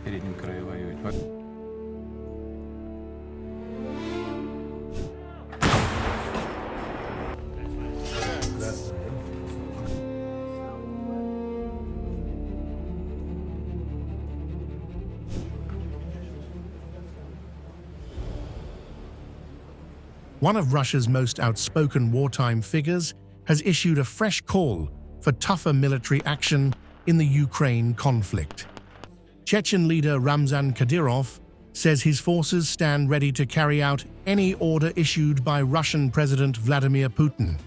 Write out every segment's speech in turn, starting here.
переднем краю воюет. One of Russia's most outspoken wartime figures has issued a fresh call for tougher military action in the Ukraine conflict. Chechen leader Ramzan Kadyrov says his forces stand ready to carry out any order issued by Russian President Vladimir Putin.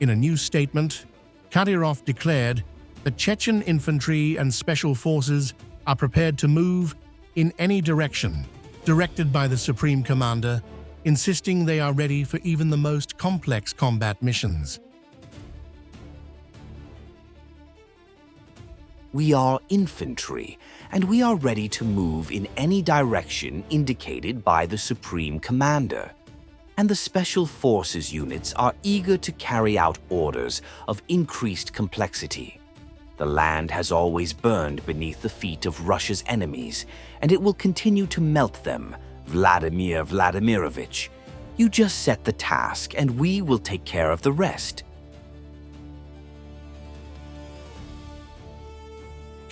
In a new statement, Kadyrov declared that Chechen infantry and special forces are prepared to move in any direction directed by the Supreme Commander, insisting they are ready for even the most complex combat missions. We are infantry, and we are ready to move in any direction indicated by the Supreme Commander. And the Special Forces units are eager to carry out orders of increased complexity. The land has always burned beneath the feet of Russia's enemies, and it will continue to melt them. Vladimir Vladimirovich, you just set the task and we will take care of the rest.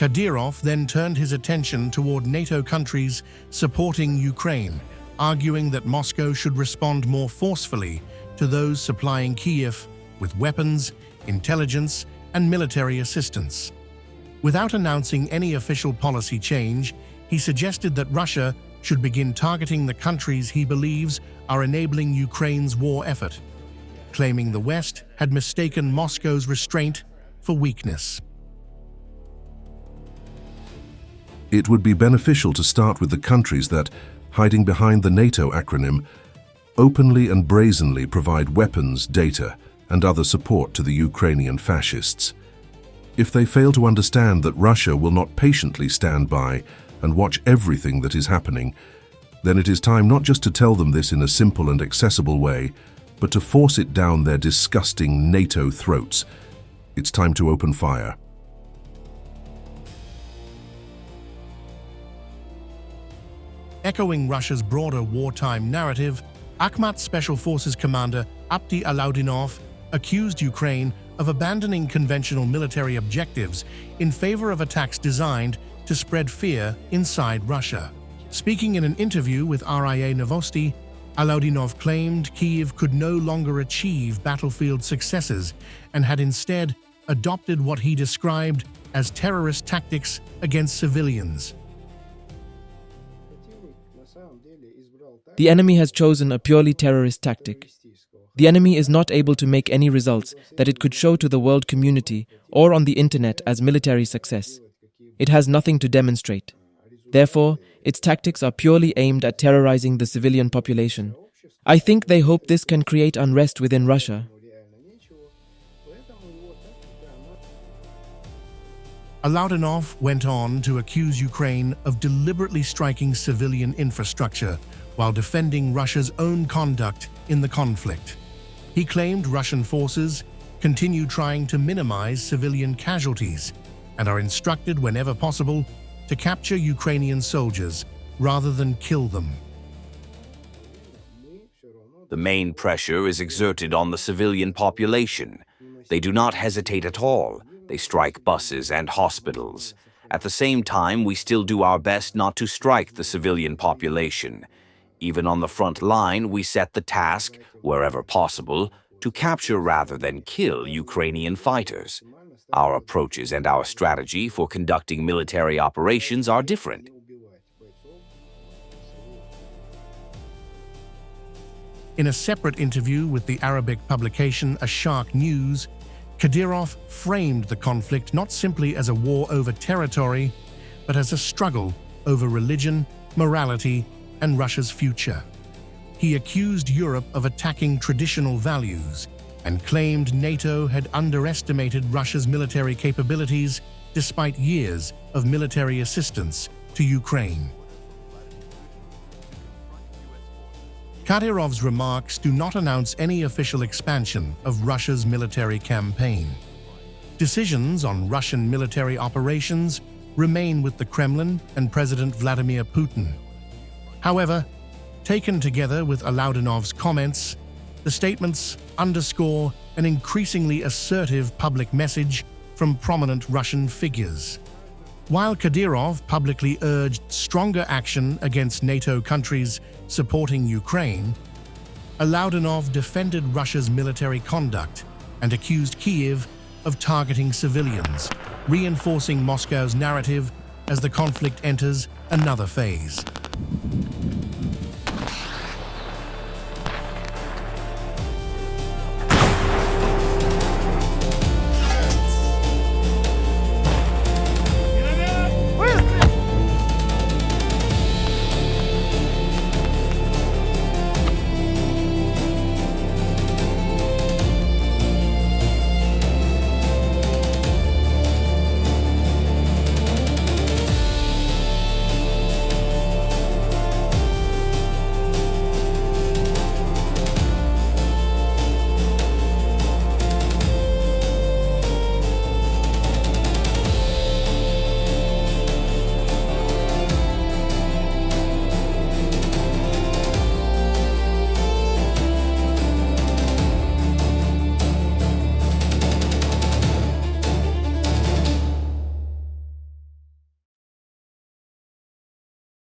Kadyrov then turned his attention toward NATO countries supporting Ukraine, arguing that Moscow should respond more forcefully to those supplying Kyiv with weapons, intelligence, and military assistance. Without announcing any official policy change, he suggested that Russia should begin targeting the countries he believes are enabling Ukraine's war effort, claiming the West had mistaken Moscow's restraint for weakness. It would be beneficial to start with the countries that, hiding behind the NATO acronym, openly and brazenly provide weapons, data, and other support to the Ukrainian fascists. If they fail to understand that Russia will not patiently stand by and watch everything that is happening, then it is time not just to tell them this in a simple and accessible way, but to force it down their disgusting NATO throats. It's time to open fire. Echoing Russia's broader wartime narrative, Akhmat Special Forces commander Apti Alaudinov accused Ukraine of abandoning conventional military objectives in favor of attacks designed to spread fear inside Russia. Speaking in an interview with RIA Novosti, Alaudinov claimed Kyiv could no longer achieve battlefield successes and had instead adopted what he described as terrorist tactics against civilians. The enemy has chosen a purely terrorist tactic. The enemy is not able to make any results that it could show to the world community or on the internet as military success. It has nothing to demonstrate. Therefore, its tactics are purely aimed at terrorizing the civilian population. I think they hope this can create unrest within Russia. Alaudinov went on to accuse Ukraine of deliberately striking civilian infrastructure while defending Russia's own conduct in the conflict. He claimed Russian forces continue trying to minimize civilian casualties and are instructed whenever possible to capture Ukrainian soldiers rather than kill them. The main pressure is exerted on the civilian population. They do not hesitate at all. They strike buses and hospitals. At the same time, we still do our best not to strike the civilian population. Even on the front line, we set the task, wherever possible, to capture rather than kill Ukrainian fighters. Our approaches and our strategy for conducting military operations are different. In a separate interview with the Arabic publication Asharq News, Kadyrov framed the conflict not simply as a war over territory, but as a struggle over religion, morality, and Russia's future. He accused Europe of attacking traditional values and claimed NATO had underestimated Russia's military capabilities despite years of military assistance to Ukraine. Kadyrov's remarks do not announce any official expansion of Russia's military campaign. Decisions on Russian military operations remain with the Kremlin and President Vladimir Putin. However, taken together with Alaudinov's comments, the statements underscore an increasingly assertive public message from prominent Russian figures. While Kadyrov publicly urged stronger action against NATO countries supporting Ukraine, Alaudinov defended Russia's military conduct and accused Kyiv of targeting civilians, reinforcing Moscow's narrative as the conflict enters another phase.